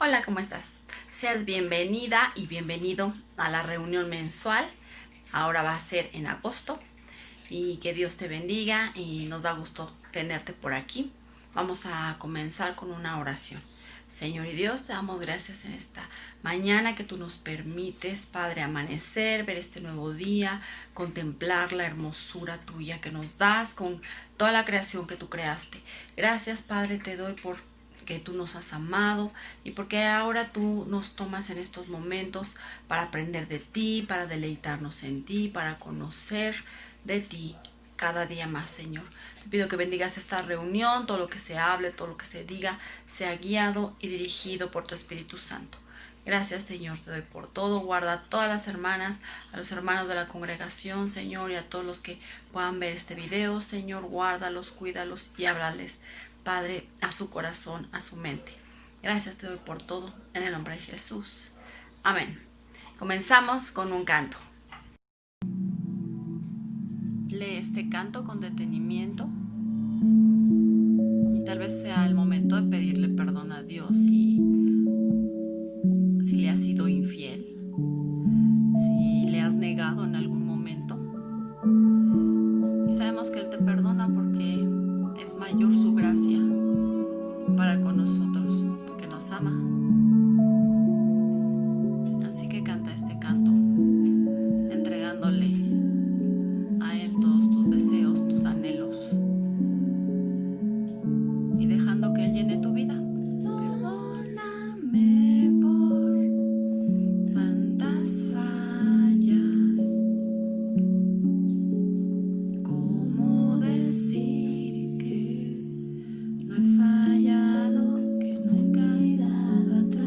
Hola, ¿cómo estás? Seas bienvenida y bienvenido a la reunión mensual. Ahora va a ser en agosto y que Dios te bendiga y nos da gusto tenerte por aquí. Vamos a comenzar con una oración. Señor y Dios, te damos gracias en esta mañana que tú nos permites, Padre, amanecer, ver este nuevo día, contemplar la hermosura tuya que nos das con toda la creación que tú creaste. Gracias, Padre, te doy por que tú nos has amado y porque ahora tú nos tomas en estos momentos para aprender de ti, para deleitarnos en ti, para conocer de ti cada día más, Señor. Te pido que bendigas esta reunión, todo lo que se hable, todo lo que se diga, sea guiado y dirigido por tu Espíritu Santo. Gracias, Señor, te doy por todo. Guarda a todas las hermanas, a los hermanos de la congregación, Señor, y a todos los que puedan ver este video, Señor, guárdalos, cuídalos y háblales, Padre, a su corazón, a su mente. Gracias te doy por todo, en el nombre de Jesús. Amén. Comenzamos con un canto. Lee este canto con detenimiento y tal vez sea el momento de pedirle perdón a Dios si le has sido infiel, si le has negado en algún momento. Y sabemos que Él te perdona porque es mayor su gracia para con nosotros, porque nos ama. Así que canta este canto, entregándole a Él todos tus deseos, tus anhelos y dejando que Él llene tu vida. Perdóname por tantas fallas. ¿Cómo decir que no he fallado, que nunca he dado atrás?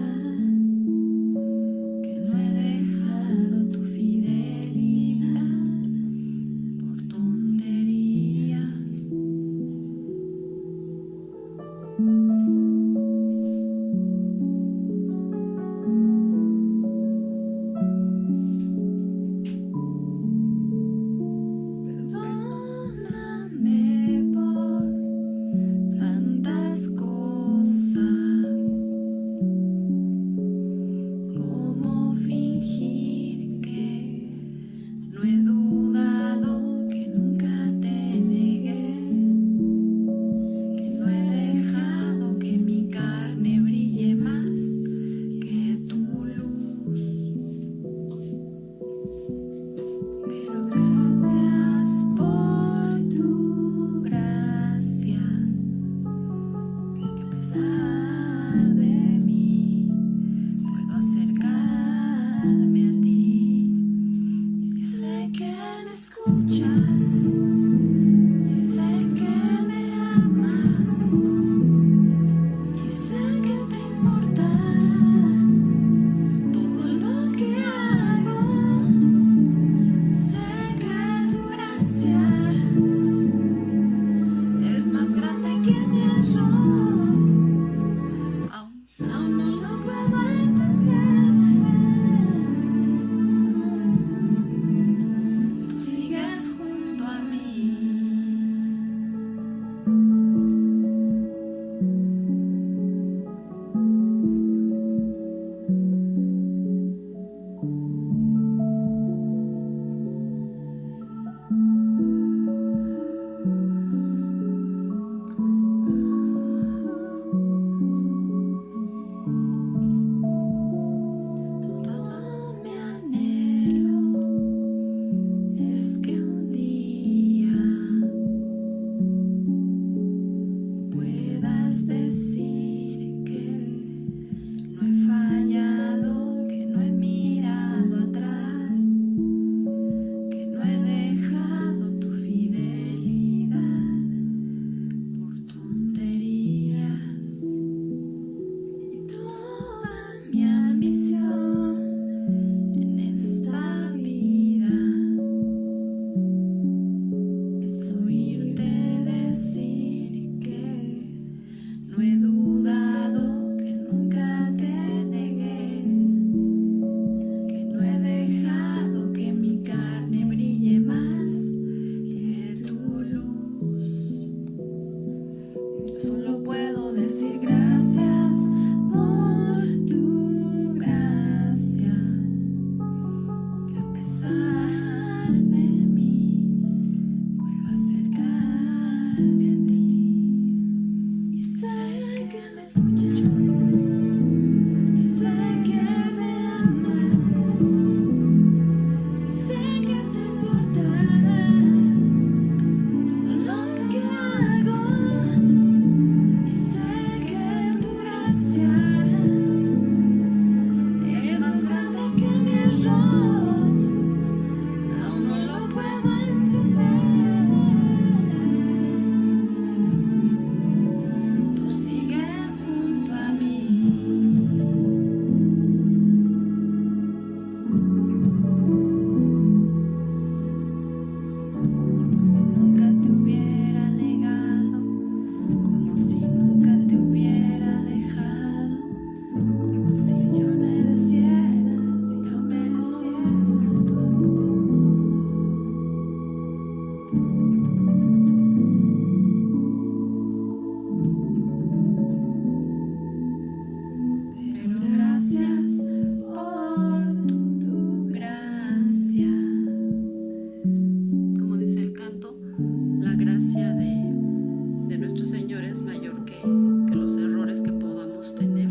gracia de nuestro Señor es mayor que los errores que podamos tener,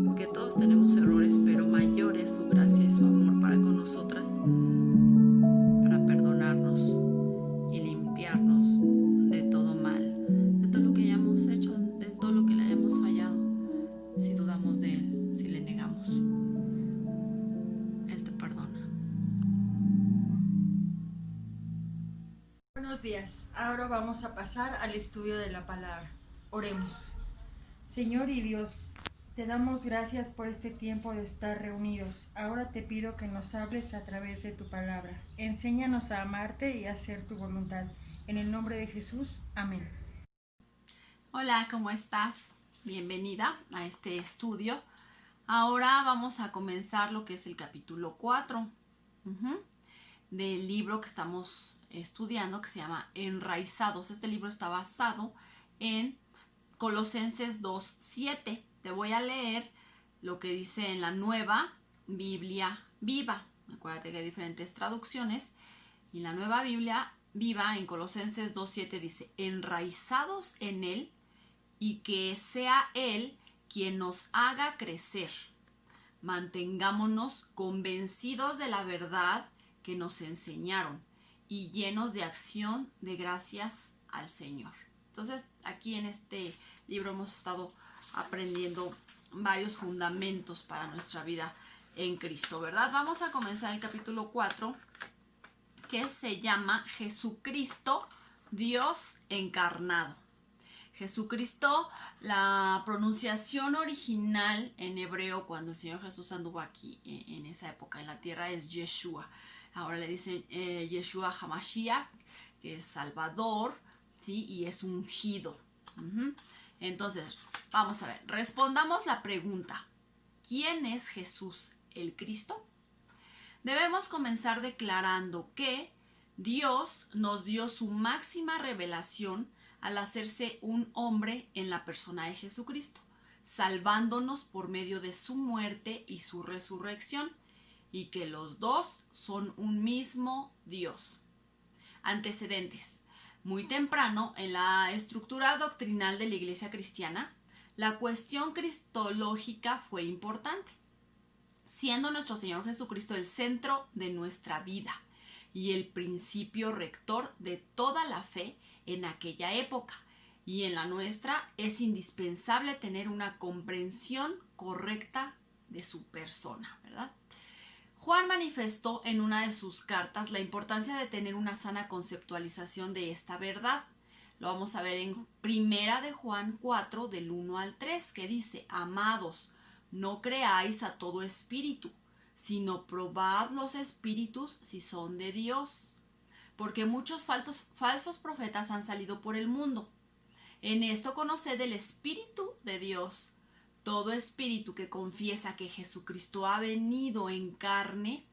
porque todos tenemos errores, pero mayor es su gracia y su amor para con nosotras, para perdonarnos y limpiarnos de todo mal, de todo lo que hayamos hecho, de todo lo que le hayamos fallado. Si dudamos de Él, si le negamos, Él te perdona. Buenos días. Ahora vamos a pasar al estudio de la palabra. Oremos. Señor y Dios, te damos gracias por este tiempo de estar reunidos. Ahora te pido que nos hables a través de tu palabra. Enséñanos a amarte y a hacer tu voluntad. En el nombre de Jesús. Amén. Hola, ¿cómo estás? Bienvenida a este estudio. Ahora vamos a comenzar lo que es el capítulo 4 del libro que estamos estudiando, que se llama Enraizados. Este libro está basado en Colosenses 2:7. Te voy a leer lo que dice en la Nueva Biblia Viva. Acuérdate que hay diferentes traducciones. Y la Nueva Biblia Viva en Colosenses 2:7 dice: enraizados en Él, y que sea Él quien nos haga crecer. Mantengámonos convencidos de la verdad que nos enseñaron y llenos de acción de gracias al Señor. Entonces, aquí en este libro hemos estado aprendiendo varios fundamentos para nuestra vida en Cristo, ¿verdad? Vamos a comenzar el capítulo 4, que se llama Jesucristo, Dios encarnado. Jesucristo, la pronunciación original en hebreo cuando el Señor Jesús anduvo aquí en esa época en la tierra es Yeshua. Ahora le dicen Yeshua HaMashiach, que es Salvador, ¿sí? Y es ungido. Entonces, vamos a ver, respondamos la pregunta: ¿quién es Jesús el Cristo? Debemos comenzar declarando que Dios nos dio su máxima revelación al hacerse un hombre en la persona de Jesucristo, salvándonos por medio de su muerte y su resurrección, y que los dos son un mismo Dios. Antecedentes. Muy temprano, en la estructura doctrinal de la Iglesia cristiana, la cuestión cristológica fue importante, siendo nuestro Señor Jesucristo el centro de nuestra vida y el principio rector de toda la fe en aquella época. Y en la nuestra es indispensable tener una comprensión correcta de su persona, ¿verdad? Juan manifestó en una de sus cartas la importancia de tener una sana conceptualización de esta verdad. Lo vamos a ver en Primera de Juan 4, del 1 al 3, que dice: amados, no creáis a todo espíritu, sino probad los espíritus si son de Dios, porque muchos falsos profetas han salido por el mundo. En esto conoced el Espíritu de Dios. Todo espíritu que confiesa que Jesucristo ha venido en carne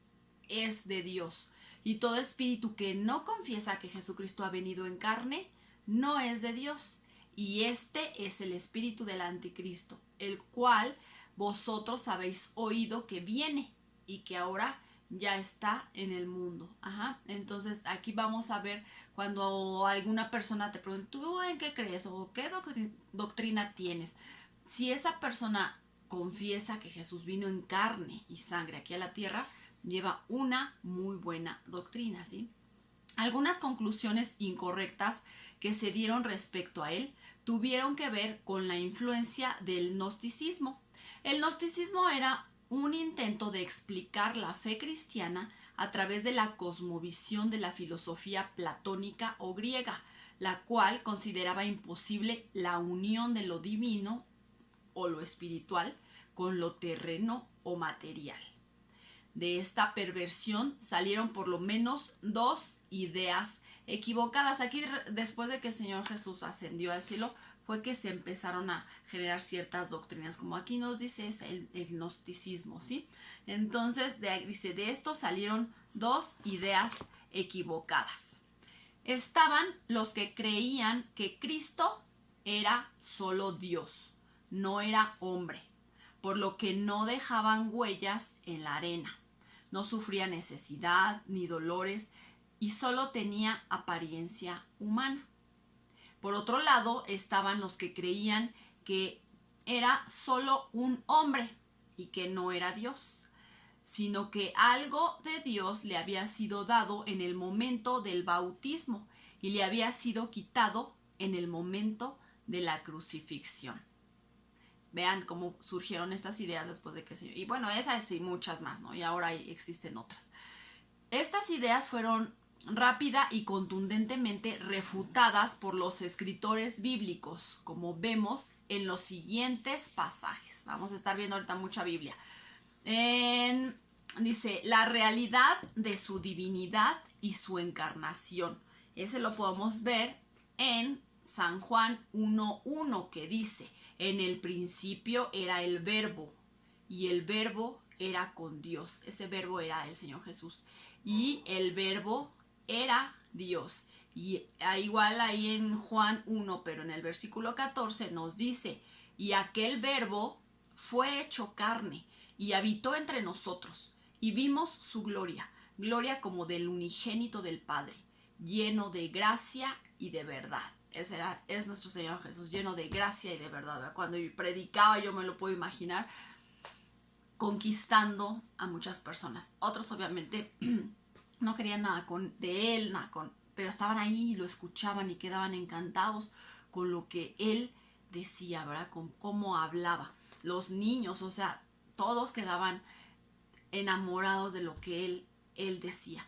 es de Dios, y todo espíritu que no confiesa que Jesucristo ha venido en carne no es de Dios. Y este es el espíritu del anticristo, el cual vosotros habéis oído que viene y que ahora ya está en el mundo. Entonces aquí vamos a ver cuando alguna persona te pregunta: ¿tú en qué crees o qué doctrina tienes? Si esa persona confiesa que Jesús vino en carne y sangre aquí a la tierra, lleva una muy buena doctrina, ¿sí? Algunas conclusiones incorrectas que se dieron respecto a él tuvieron que ver con la influencia del gnosticismo. El gnosticismo era un intento de explicar la fe cristiana a través de la cosmovisión de la filosofía platónica o griega, la cual consideraba imposible la unión de lo divino o lo espiritual con lo terreno o material. De esta perversión salieron por lo menos dos ideas equivocadas. Aquí, después de que el Señor Jesús ascendió al cielo, fue que se empezaron a generar ciertas doctrinas, como aquí nos dice, es el gnosticismo, ¿sí? Entonces, dice, de esto salieron dos ideas equivocadas. Estaban los que creían que Cristo era solo Dios, no era hombre, por lo que no dejaban huellas en la arena, no sufría necesidad ni dolores y solo tenía apariencia humana. Por otro lado, estaban los que creían que era solo un hombre y que no era Dios, sino que algo de Dios le había sido dado en el momento del bautismo y le había sido quitado en el momento de la crucifixión. Vean cómo surgieron estas ideas después de que se... Y bueno, esas y muchas más, ¿no? Y ahora existen otras. Estas ideas fueron rápida y contundentemente refutadas por los escritores bíblicos, como vemos en los siguientes pasajes. Vamos a estar viendo ahorita mucha Biblia. Dice, la realidad de su divinidad y su encarnación. Ese lo podemos ver en San Juan 1:1, que dice, en el principio era el verbo y el verbo era con Dios. Ese verbo era el Señor Jesús y el verbo era Dios. Y igual ahí en Juan 1, pero en el versículo 14 nos dice, y aquel verbo fue hecho carne y habitó entre nosotros y vimos su gloria, gloria como del unigénito del Padre, lleno de gracia y de verdad. Es nuestro Señor Jesús, lleno de gracia y de verdad, ¿verdad? Cuando predicaba, yo me lo puedo imaginar conquistando a muchas personas. Otros obviamente no querían nada de él, pero estaban ahí y lo escuchaban y quedaban encantados con lo que él decía, ¿verdad? Con cómo hablaba. Los niños, o sea, todos quedaban enamorados de lo que él decía.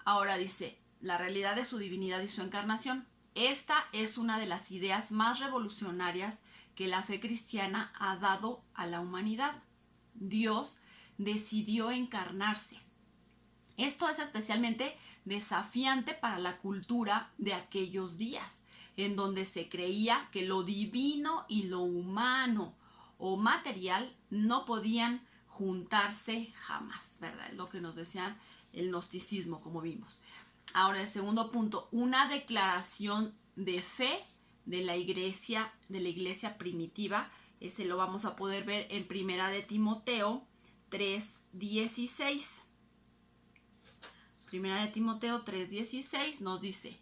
Ahora dice, la realidad de su divinidad y su encarnación. Esta es una de las ideas más revolucionarias que la fe cristiana ha dado a la humanidad. Dios decidió encarnarse. Esto es especialmente desafiante para la cultura de aquellos días, en donde se creía que lo divino y lo humano o material no podían juntarse jamás, ¿verdad? Es lo que nos decían el gnosticismo, como vimos. Ahora, el segundo punto, una declaración de fe de la iglesia primitiva. Ese lo vamos a poder ver en Primera de Timoteo 3:16. Primera de Timoteo 3:16 nos dice,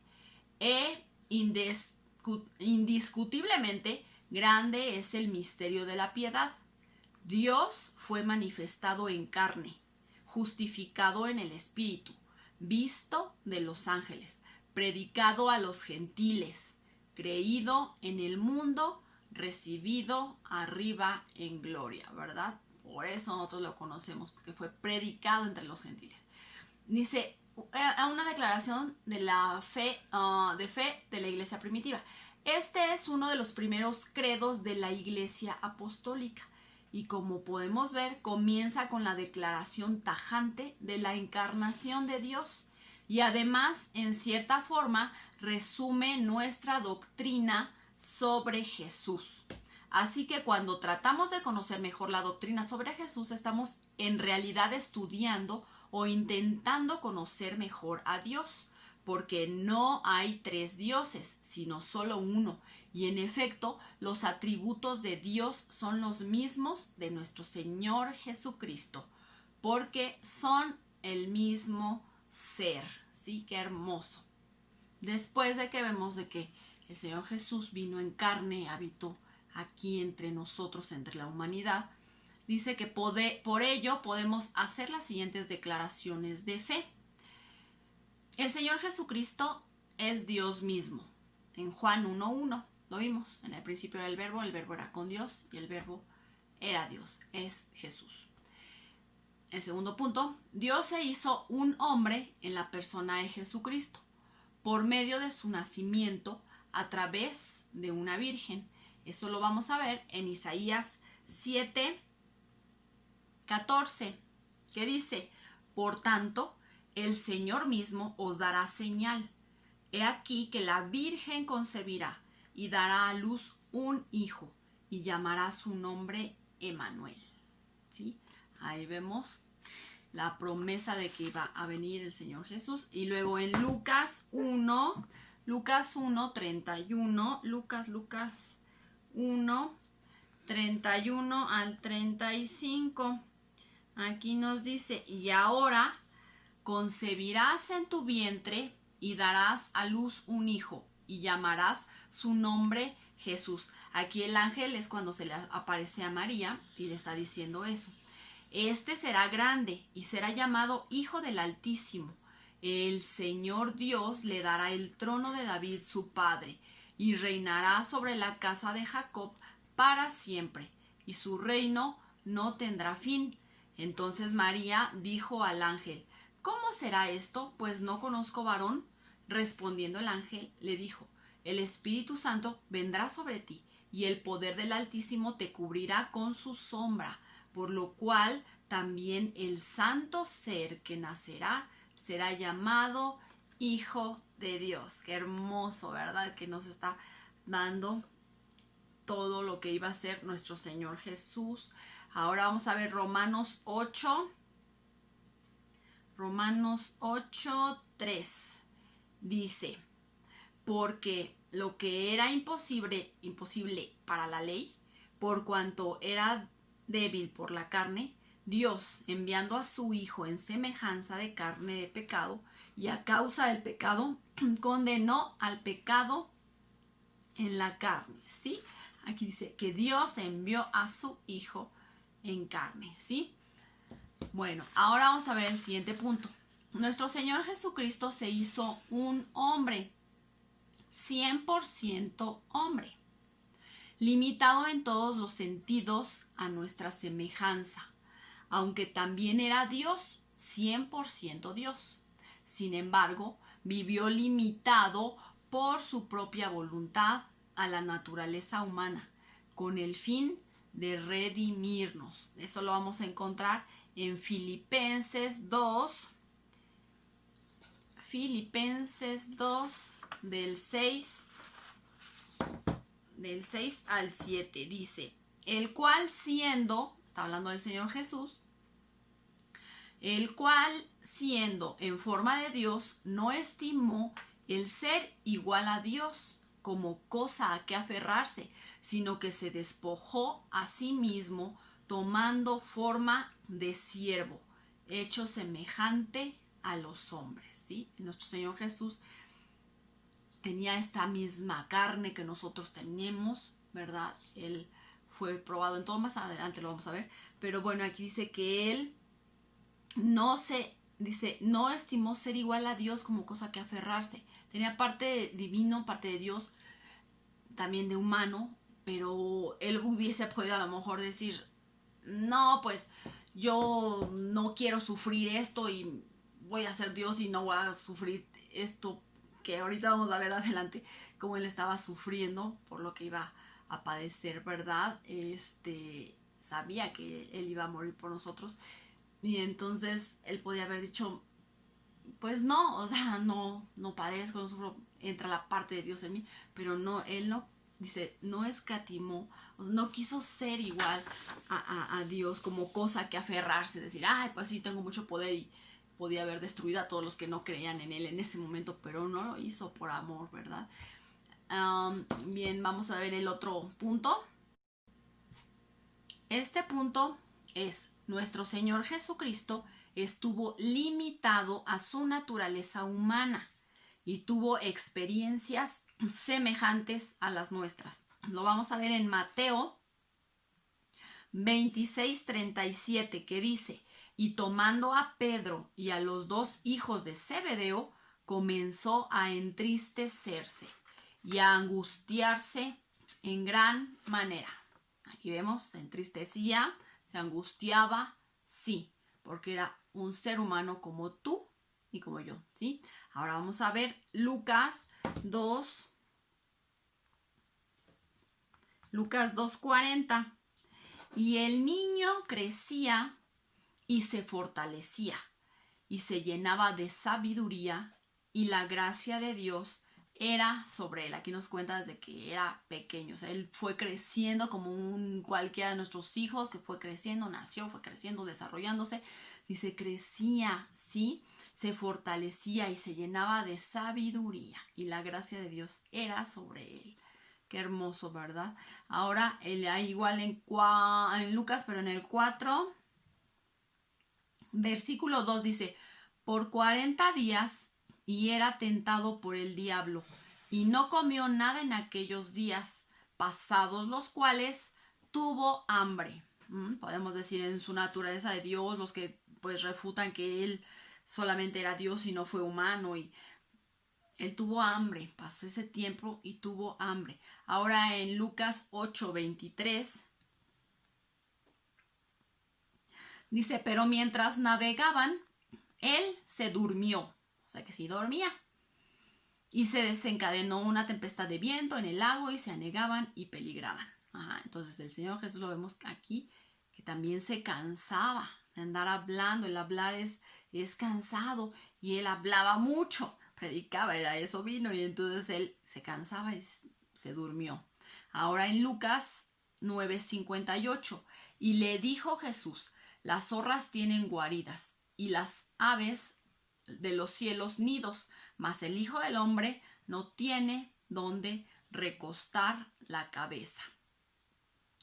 indiscutiblemente grande es el misterio de la piedad. Dios fue manifestado en carne, justificado en el Espíritu, visto de los ángeles, predicado a los gentiles, creído en el mundo, recibido arriba en gloria, ¿verdad? Por eso nosotros lo conocemos, porque fue predicado entre los gentiles. Dice, una declaración de la fe, de fe de la iglesia primitiva. Este es uno de los primeros credos de la iglesia apostólica. Y como podemos ver, comienza con la declaración tajante de la encarnación de Dios. Y además, en cierta forma, resume nuestra doctrina sobre Jesús. Así que cuando tratamos de conocer mejor la doctrina sobre Jesús, estamos en realidad estudiando o intentando conocer mejor a Dios, porque no hay tres dioses, sino solo uno. Y en efecto, los atributos de Dios son los mismos de nuestro Señor Jesucristo, porque son el mismo ser. ¿Sí? Qué hermoso. Después de que vemos de que el Señor Jesús vino en carne, habitó aquí entre nosotros, entre la humanidad, dice que por ello podemos hacer las siguientes declaraciones de fe. El Señor Jesucristo es Dios mismo. En Juan 1:1 lo vimos. En el principio era el verbo era con Dios y el verbo era Dios, es Jesús. El segundo punto, Dios se hizo un hombre en la persona de Jesucristo por medio de su nacimiento a través de una virgen. Eso lo vamos a ver en Isaías 7:14, que dice, por tanto, el Señor mismo os dará señal. He aquí que la Virgen concebirá y dará a luz un hijo y llamará su nombre Emmanuel. ¿Sí? Ahí vemos la promesa de que iba a venir el Señor Jesús. Y luego en Lucas 1:31, Lucas 1:31 al 35. Aquí nos dice, y ahora concebirás en tu vientre y darás a luz un hijo, y llamarás su nombre Jesús. Aquí el ángel es cuando se le aparece a María y le está diciendo eso. Este será grande y será llamado Hijo del Altísimo. El Señor Dios le dará el trono de David su padre, y reinará sobre la casa de Jacob para siempre, y su reino no tendrá fin. Entonces María dijo al ángel: ¿Cómo será esto? Pues no conozco varón. Respondiendo el ángel, le dijo: El Espíritu Santo vendrá sobre ti, y el poder del Altísimo te cubrirá con su sombra, por lo cual también el santo ser que nacerá será llamado Hijo de Dios. Qué hermoso, ¿verdad? Que nos está dando todo lo que iba a ser nuestro Señor Jesús. Ahora vamos a ver Romanos 8. Romanos 8:3 dice: porque lo que era imposible para la ley, por cuanto era débil por la carne, Dios, enviando a su Hijo en semejanza de carne de pecado, y a causa del pecado, condenó al pecado en la carne, ¿sí? Aquí dice que Dios envió a su Hijo en carne, ¿sí? Bueno, ahora vamos a ver el siguiente punto. Nuestro Señor Jesucristo se hizo un hombre, 100% hombre, limitado en todos los sentidos a nuestra semejanza, aunque también era Dios, 100% Dios. Sin embargo, vivió limitado por su propia voluntad a la naturaleza humana, con el fin de redimirnos. Eso lo vamos a encontrar en Filipenses 2, del 6 al 7, dice: el cual siendo, está hablando del Señor Jesús, el cual siendo en forma de Dios, no estimó el ser igual a Dios como cosa a que aferrarse, sino que se despojó a sí mismo, tomando forma de siervo, hecho semejante a los hombres, ¿sí? Nuestro Señor Jesús tenía esta misma carne que nosotros tenemos, ¿verdad? Él fue probado en todo, más adelante lo vamos a ver, pero bueno, aquí dice que él no estimó ser igual a Dios como cosa que aferrarse. Tenía parte de divino, parte de Dios, también de humano, pero él hubiese podido a lo mejor decir: no, pues yo no quiero sufrir esto y voy a ser Dios y no voy a sufrir esto, que ahorita vamos a ver adelante cómo él estaba sufriendo por lo que iba a padecer, ¿verdad? Sabía que él iba a morir por nosotros, y entonces él podía haber dicho: pues no, o sea, no padezco, no sufro, entra la parte de Dios en mí, pero no, él no, dice, no escatimó, o sea, no quiso ser igual a Dios como cosa que aferrarse, decir: ay, pues sí, tengo mucho poder, y podía haber destruido a todos los que no creían en él en ese momento, pero no lo hizo por amor, ¿verdad? Bien, vamos a ver el otro punto. Este punto es: nuestro Señor Jesucristo estuvo limitado a su naturaleza humana y tuvo experiencias semejantes a las nuestras. Lo vamos a ver en Mateo 26:37, que dice: y tomando a Pedro y a los dos hijos de Zebedeo, comenzó a entristecerse y a angustiarse en gran manera. Aquí vemos, se entristecía, se angustiaba, sí, porque era un ser humano como tú y como yo, ¿sí? Ahora vamos a ver Lucas 2:40. Y el niño crecía y se fortalecía y se llenaba de sabiduría, y la gracia de Dios era sobre él. Aquí nos cuenta desde que era pequeño, o sea, él fue creciendo como cualquiera de nuestros hijos, que fue creciendo, nació, fue creciendo, desarrollándose, y se crecía, ¿sí? Se fortalecía y se llenaba de sabiduría, y la gracia de Dios era sobre él. Qué hermoso, ¿verdad? Ahora, igual en Lucas, pero en el 4, versículo 2 dice: por 40 días y era tentado por el diablo, y no comió nada en aquellos días, pasados los cuales tuvo hambre. Podemos decir en su naturaleza de Dios, los que pues refutan que él solamente era Dios y no fue humano, y él tuvo hambre, pasó ese tiempo y tuvo hambre. Ahora en Lucas 8:23 dice, pero mientras navegaban, él se durmió, o sea que sí dormía, y se desencadenó una tempestad de viento en el lago y se anegaban y peligraban. Entonces el Señor Jesús lo vemos aquí, que también se cansaba de andar hablando. El hablar es cansado, y él hablaba mucho, predicaba, era eso vino, y entonces él se cansaba y se durmió. Ahora en Lucas 9:58, y le dijo Jesús, las zorras tienen guaridas y las aves de los cielos nidos, mas el Hijo del Hombre no tiene donde recostar la cabeza.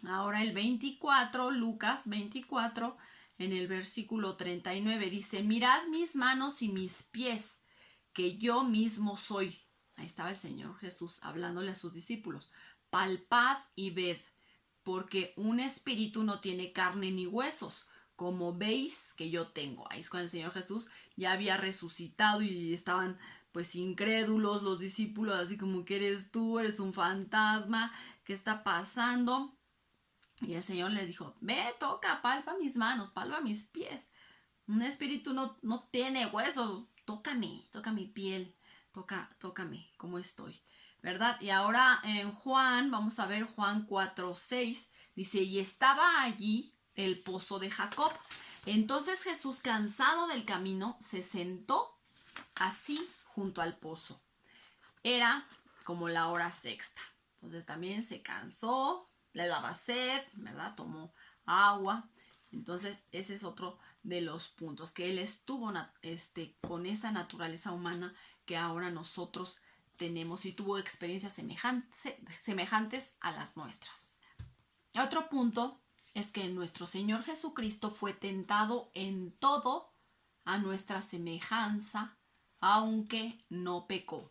Ahora el 24, Lucas 24, en el versículo 39 dice, mirad mis manos y mis pies, que yo mismo soy. Ahí estaba el Señor Jesús hablándole a sus discípulos. Palpad y ved, porque un espíritu no tiene carne ni huesos, como veis que yo tengo. Ahí es cuando el Señor Jesús ya había resucitado y estaban pues incrédulos los discípulos, así como que eres tú, eres un fantasma, ¿qué está pasando? Y el Señor les dijo, ve, toca, palpa mis manos, palpa mis pies. Un espíritu no tiene huesos, tócame, toca mi piel, tócame, cómo estoy, ¿verdad? Y ahora en Juan, vamos a ver Juan 4:6, dice, y estaba allí el pozo de Jacob. Entonces Jesús, cansado del camino, se sentó así junto al pozo. Era como la hora sexta. Entonces también se cansó, le daba sed, ¿verdad? Tomó agua. Entonces ese es otro de los puntos, que él estuvo con esa naturaleza humana que ahora nosotros tenemos, y tuvo experiencias semejantes a las nuestras. Otro punto es que nuestro Señor Jesucristo fue tentado en todo a nuestra semejanza, aunque no pecó.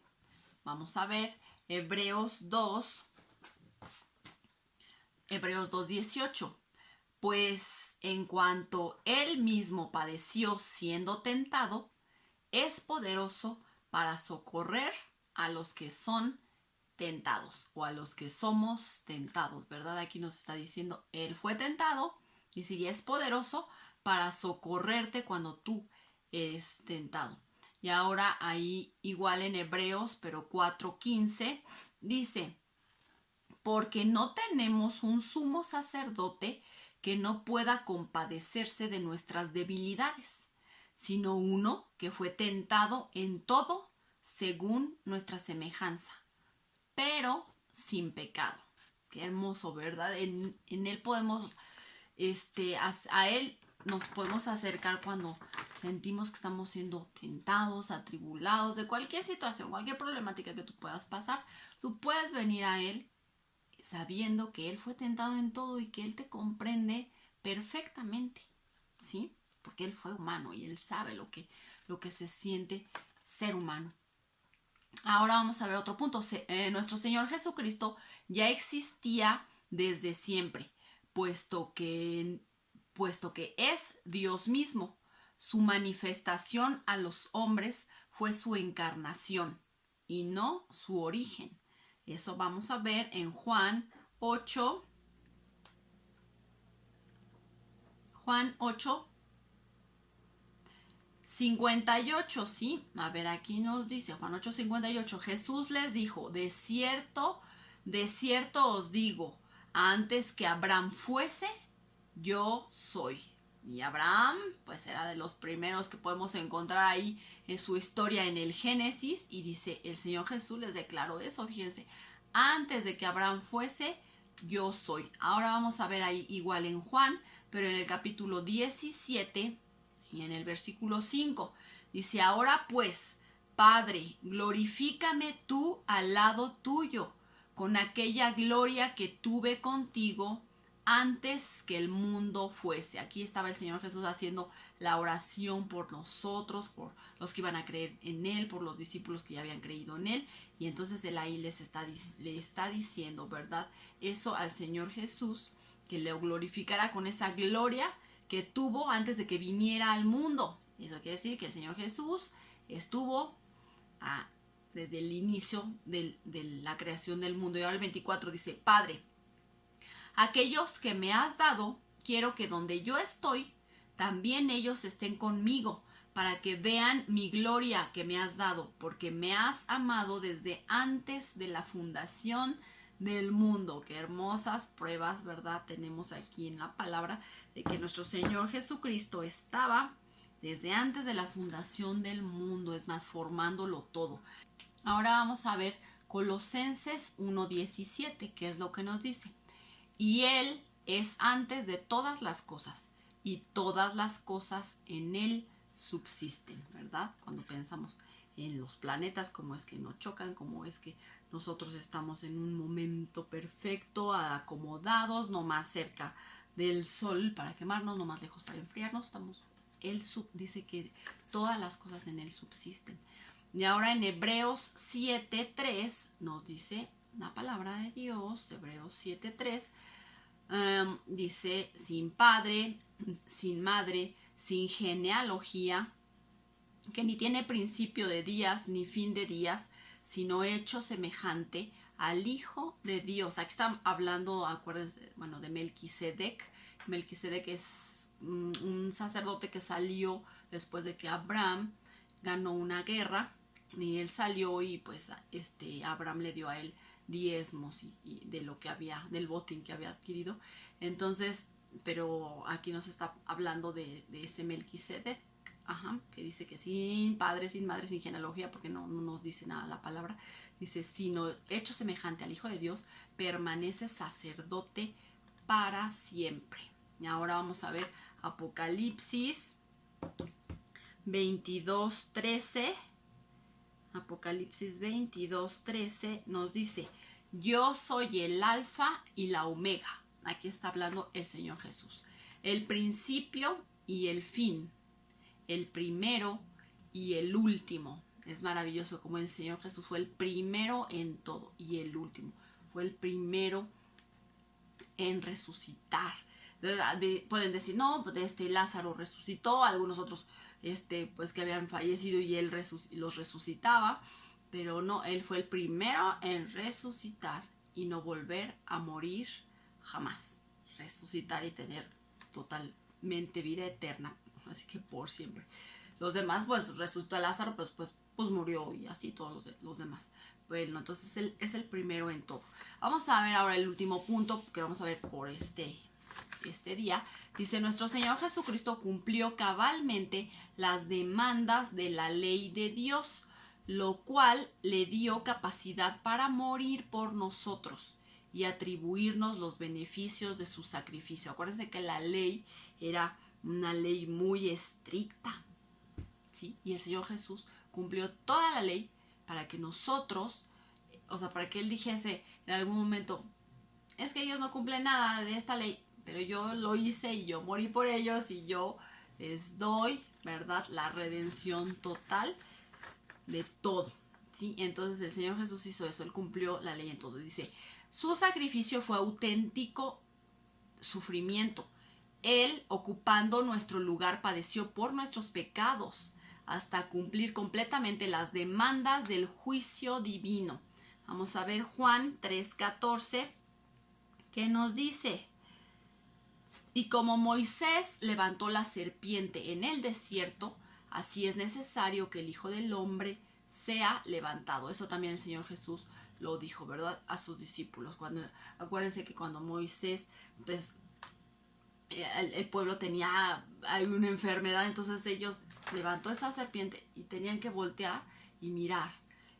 Vamos a ver Hebreos 2:18. Pues en cuanto él mismo padeció siendo tentado, es poderoso para socorrer a los que son tentados, o a los que somos tentados, ¿verdad? Aquí nos está diciendo, él fue tentado, y si es poderoso para socorrerte cuando tú eres tentado. Y ahora ahí igual en Hebreos, pero 4:15, dice, porque no tenemos un sumo sacerdote que no pueda compadecerse de nuestras debilidades, sino uno que fue tentado en todo según nuestra semejanza, pero sin pecado. Qué hermoso, ¿verdad? En él podemos, a él nos podemos acercar cuando sentimos que estamos siendo tentados, atribulados de cualquier situación, cualquier problemática que tú puedas pasar. Tú puedes venir a él sabiendo que él fue tentado en todo y que él te comprende perfectamente, ¿sí? Porque él fue humano y él sabe lo que se siente ser humano. Ahora vamos a ver otro punto. Nuestro Señor Jesucristo ya existía desde siempre, puesto que es Dios mismo. Su manifestación a los hombres fue su encarnación y no su origen. Eso vamos a ver en Juan 8:58, ¿sí? A ver, aquí nos dice Juan 8:58, Jesús les dijo, de cierto os digo, antes que Abraham fuese, yo soy. Y Abraham, pues era de los primeros que podemos encontrar ahí en su historia en el Génesis, y dice, el Señor Jesús les declaró eso, fíjense, antes de que Abraham fuese, yo soy. Ahora vamos a ver ahí igual en Juan, pero en el capítulo 17 y en el versículo 5, dice, ahora pues, Padre, glorifícame tú al lado tuyo, con aquella gloria que tuve contigo antes que el mundo fuese. Aquí estaba el Señor Jesús haciendo la oración por nosotros, por los que iban a creer en Él, por los discípulos que ya habían creído en Él. Y entonces Él ahí le está diciendo, ¿verdad? Eso al Señor Jesús, que le glorificará con esa gloria que tuvo antes de que viniera al mundo. Eso quiere decir que el Señor Jesús estuvo desde el inicio de la creación del mundo. Y ahora el 24 dice, Padre, aquellos que me has dado, quiero que donde yo estoy, también ellos estén conmigo, para que vean mi gloria que me has dado, porque me has amado desde antes de la fundación del mundo. Qué hermosas pruebas, ¿verdad? Tenemos aquí en la palabra de que nuestro Señor Jesucristo estaba desde antes de la fundación del mundo, es más, formándolo todo. Ahora vamos a ver Colosenses 1:17, que es lo que nos dice. Y Él es antes de todas las cosas, y todas las cosas en Él subsisten, ¿verdad? Cuando pensamos en los planetas, cómo es que no chocan, cómo es que nosotros estamos en un momento perfecto, acomodados, no más cerca del sol para quemarnos, no más lejos para enfriarnos, Él dice que todas las cosas en Él subsisten. Y ahora en Hebreos 7:3 nos dice la palabra de Dios, Hebreos 7:3, dice, sin padre, sin madre, sin genealogía, que ni tiene principio de días ni fin de días, sino hecho semejante al Hijo de Dios. Aquí están hablando, acuérdense, bueno, de Melquisedec. Melquisedec es un sacerdote que salió después de que Abraham ganó una guerra, y él salió y pues Abraham le dio a él diezmos y de lo que había, del botín que había adquirido. Entonces, pero aquí nos está hablando de este Melquisedec, que dice que sin padre, sin madre, sin genealogía, porque no nos dice nada la palabra, dice, sino hecho semejante al Hijo de Dios, permanece sacerdote para siempre. Y ahora vamos a ver Apocalipsis 22:13. Apocalipsis 22:13 nos dice, yo soy el alfa y la omega. Aquí está hablando el Señor Jesús. El principio y el fin. El primero y el último. Es maravilloso como el Señor Jesús fue el primero en todo y el último. Fue el primero en resucitar. Pueden decir, no, pues Lázaro resucitó, algunos otros pues que habían fallecido y él los resucitaba, pero no, él fue el primero en resucitar y no volver a morir jamás. Resucitar y tener totalmente vida eterna, así que por siempre. Los demás, pues resucitó a Lázaro, pues murió, y así todos los demás. Bueno, entonces él es el primero en todo. Vamos a ver ahora el último punto que vamos a ver por este día. Dice, nuestro Señor Jesucristo cumplió cabalmente las demandas de la ley de Dios, lo cual le dio capacidad para morir por nosotros y atribuirnos los beneficios de su sacrificio. Acuérdense que la ley era una ley muy estricta, ¿sí? Y el Señor Jesús cumplió toda la ley para que nosotros, o sea, para que Él dijese en algún momento, es que ellos no cumplen nada de esta ley, pero yo lo hice y yo morí por ellos y yo les doy, ¿verdad?, la redención total de todo, ¿sí? Entonces el Señor Jesús hizo eso, Él cumplió la ley en todo. Dice, su sacrificio fue auténtico sufrimiento. Él, ocupando nuestro lugar, padeció por nuestros pecados hasta cumplir completamente las demandas del juicio divino. Vamos a ver Juan 3:14, que nos dice, y como Moisés levantó la serpiente en el desierto, así es necesario que el Hijo del Hombre sea levantado. Eso también el Señor Jesús lo dijo, ¿verdad?, a sus discípulos. Acuérdense que cuando Moisés, pues, el pueblo tenía una enfermedad, entonces ellos levantó esa serpiente y tenían que voltear y mirar.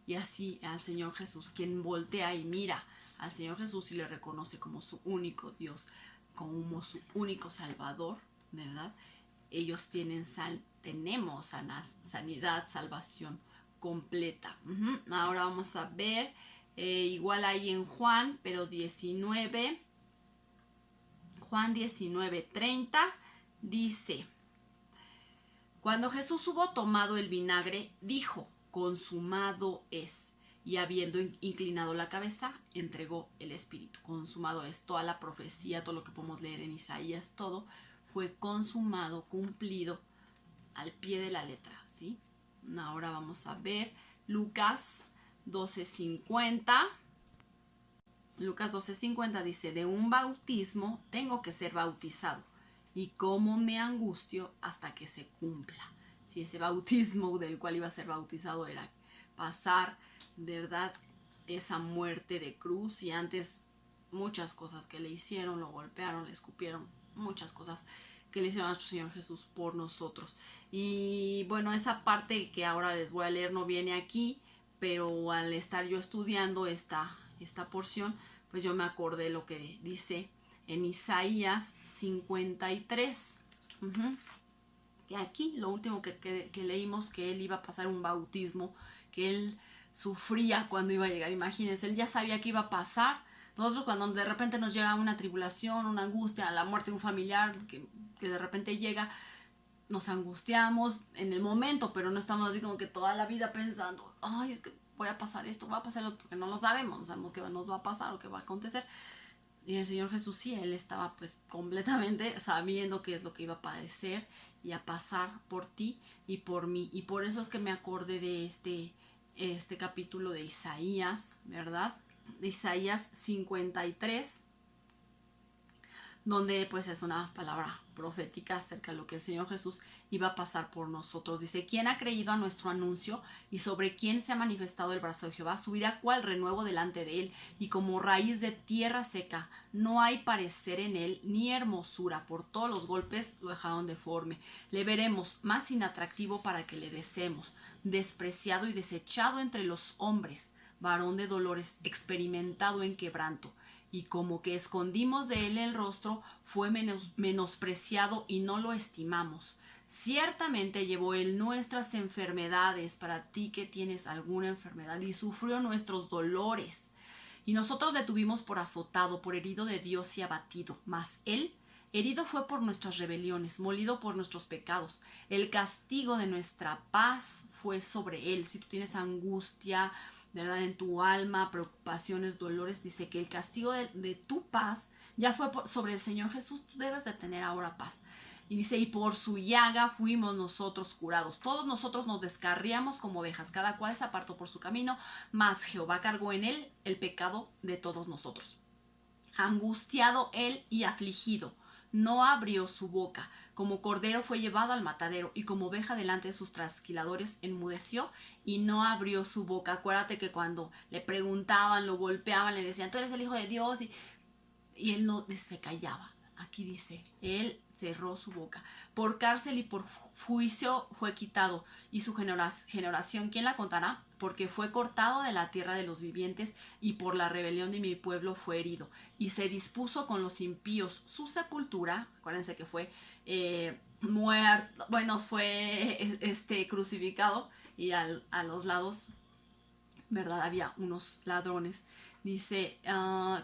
Y así al Señor Jesús, quien voltea y mira al Señor Jesús y le reconoce como su único Dios, como su único Salvador, ¿verdad? Ellos tenemos sanidad, salvación completa. Ahora vamos a ver, igual ahí en Juan, pero Juan 19:30 dice: cuando Jesús hubo tomado el vinagre, dijo: consumado es. Y habiendo inclinado la cabeza, entregó el espíritu. Consumado es. Toda la profecía, todo lo que podemos leer en Isaías, todo fue consumado, cumplido al pie de la letra, ¿sí? Ahora vamos a ver Lucas 12:50. Lucas 12:50 dice: de un bautismo tengo que ser bautizado, y cómo me angustio hasta que se cumpla. Si ese bautismo del cual iba a ser bautizado era pasar, ¿verdad?, esa muerte de cruz, y antes muchas cosas que le hicieron, lo golpearon, le escupieron, muchas cosas que le hicieron a nuestro Señor Jesús por nosotros. Y bueno, esa parte que ahora les voy a leer no viene aquí, pero al estar yo estudiando esta porción, pues yo me acordé lo que dice en Isaías 53. Que aquí lo último que leímos, que él iba a pasar un bautismo, que él sufría cuando iba a llegar. Imagínense, él ya sabía que iba a pasar. Nosotros, cuando de repente nos llega una tribulación, una angustia, la muerte de un familiar que de repente llega, nos angustiamos en el momento, pero no estamos así como que toda la vida pensando: ay, es que voy a pasar esto, va a pasar lo otro, porque no lo sabemos, no sabemos qué nos va a pasar o qué va a acontecer. Y el Señor Jesús sí, él estaba pues completamente sabiendo qué es lo que iba a padecer y a pasar por ti y por mí. Y por eso es que me acordé de este capítulo de Isaías, ¿verdad? De Isaías 53, donde pues es una palabra profética acerca de lo que el Señor Jesús iba a pasar por nosotros. Dice: ¿quién ha creído a nuestro anuncio? Y sobre quién se ha manifestado el brazo de Jehová. Subirá cual renuevo delante de él, y como raíz de tierra seca. No hay parecer en él, ni hermosura. Por todos los golpes lo dejaron deforme. Le veremos más inatractivo para que le deseemos. Despreciado y desechado entre los hombres. Varón de dolores, experimentado en quebranto. Y como que escondimos de él el rostro, fue menospreciado y no lo estimamos. Ciertamente llevó él nuestras enfermedades, para ti que tienes alguna enfermedad, y sufrió nuestros dolores. Y nosotros le tuvimos por azotado, por herido de Dios y abatido. Mas él herido fue por nuestras rebeliones, molido por nuestros pecados. El castigo de nuestra paz fue sobre él. Si tú tienes angustia, ¿verdad?, en tu alma, preocupaciones, dolores, dice que el castigo de tu paz ya fue sobre el Señor Jesús. Tú debes de tener ahora paz. Y dice: y por su llaga fuimos nosotros curados. Todos nosotros nos descarriamos como ovejas, cada cual se apartó por su camino, mas Jehová cargó en él el pecado de todos nosotros. Angustiado él y afligido, no abrió su boca. Como cordero fue llevado al matadero, y como oveja delante de sus trasquiladores enmudeció y no abrió su boca. Acuérdate que cuando le preguntaban, lo golpeaban, le decían: tú eres el Hijo de Dios, y él no se callaba. Aquí dice: él cerró su boca. Por cárcel y por juicio fue quitado, y su generación, ¿quién la contará? Porque fue cortado de la tierra de los vivientes, y por la rebelión de mi pueblo fue herido. Y se dispuso con los impíos su sepultura. Acuérdense que fue muerto, bueno, fue crucificado, y a los lados, ¿verdad?, había unos ladrones. Dice: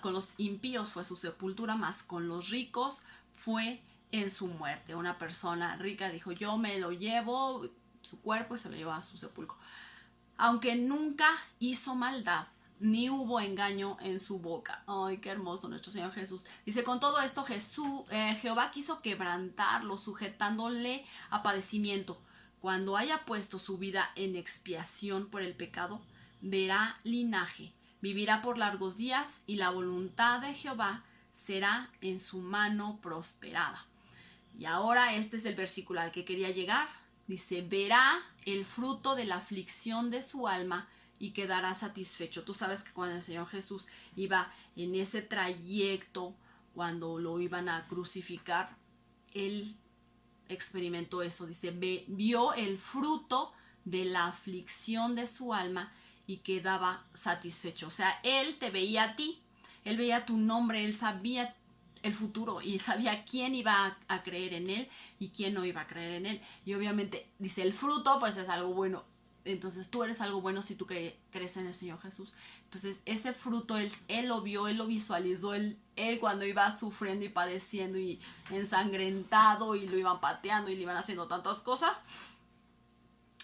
con los impíos fue su sepultura, mas con los ricos fue en su muerte. Una persona rica dijo: yo me lo llevo, su cuerpo, y se lo lleva a su sepulcro. Aunque nunca hizo maldad, ni hubo engaño en su boca. Ay, qué hermoso nuestro Señor Jesús. Dice: con todo esto Jehová quiso quebrantarlo, sujetándole a padecimiento. Cuando haya puesto su vida en expiación por el pecado, verá linaje, vivirá por largos días, y la voluntad de Jehová será en su mano prosperada. Y ahora este es el versículo al que quería llegar. Dice: verá el fruto de la aflicción de su alma y quedará satisfecho. Tú sabes que cuando el Señor Jesús iba en ese trayecto, cuando lo iban a crucificar, él experimentó eso. Dice: vio el fruto de la aflicción de su alma y quedaba satisfecho. O sea, él te veía a ti, él veía tu nombre, él sabía el futuro y sabía quién iba a creer en él y quién no iba a creer en él. Y obviamente dice: el fruto pues es algo bueno. Entonces tú eres algo bueno si tú crees en el Señor Jesús. Entonces ese fruto él lo vio, él lo visualizó, él él cuando iba sufriendo y padeciendo y ensangrentado y lo iban pateando y le iban haciendo tantas cosas,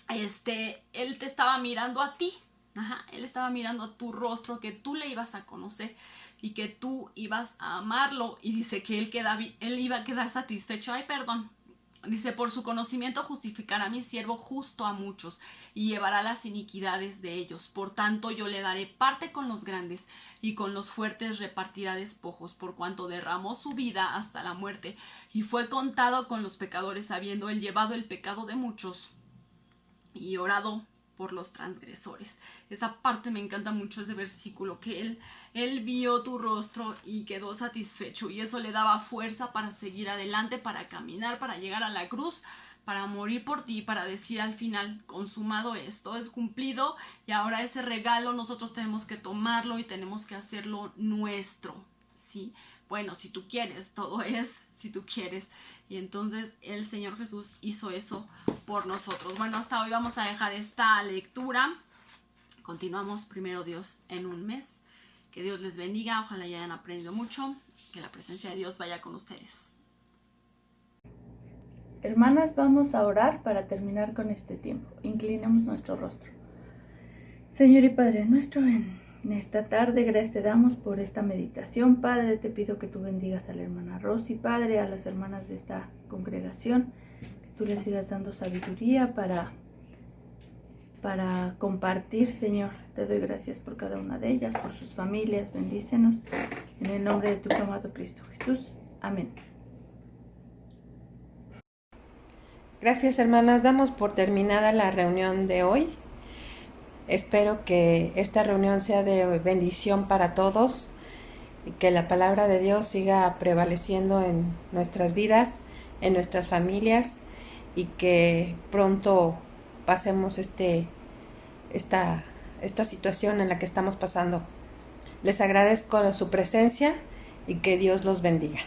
él te estaba mirando a ti. Ajá, él estaba mirando a tu rostro, que tú le ibas a conocer y que tú ibas a amarlo. Y dice que él iba a quedar satisfecho. Ay, perdón. Dice, por su conocimiento justificará a mi siervo justo a muchos y llevará las iniquidades de ellos. Por tanto, yo le daré parte con los grandes y con los fuertes repartirá despojos, por cuanto derramó su vida hasta la muerte y fue contado con los pecadores, habiendo él llevado el pecado de muchos y orado por los transgresores. Esa parte me encanta mucho, ese versículo, que él vio tu rostro y quedó satisfecho, y eso le daba fuerza para seguir adelante, para caminar, para llegar a la cruz, para morir por ti, para decir al final, consumado esto, es cumplido, y ahora ese regalo nosotros tenemos que tomarlo y tenemos que hacerlo nuestro, ¿sí? Bueno, si tú quieres, todo es si tú quieres. Y entonces el Señor Jesús hizo eso por nosotros. Bueno, hasta hoy vamos a dejar esta lectura. Continuamos, primero Dios, en un mes. Que Dios les bendiga, ojalá ya hayan aprendido mucho. Que la presencia de Dios vaya con ustedes. Hermanas, vamos a orar para terminar con este tiempo. Inclinemos nuestro rostro. Señor y Padre nuestro, en esta tarde, gracias te damos por esta meditación. Padre, te pido que tú bendigas a la hermana Rosy, Padre, a las hermanas de esta congregación, que tú les sigas dando sabiduría para compartir, Señor. Te doy gracias por cada una de ellas, por sus familias, bendícenos. En el nombre de tu amado Cristo Jesús. Amén. Gracias, hermanas. Damos por terminada la reunión de hoy. Espero que esta reunión sea de bendición para todos y que la palabra de Dios siga prevaleciendo en nuestras vidas, en nuestras familias, y que pronto pasemos esta situación en la que estamos pasando. Les agradezco su presencia y que Dios los bendiga.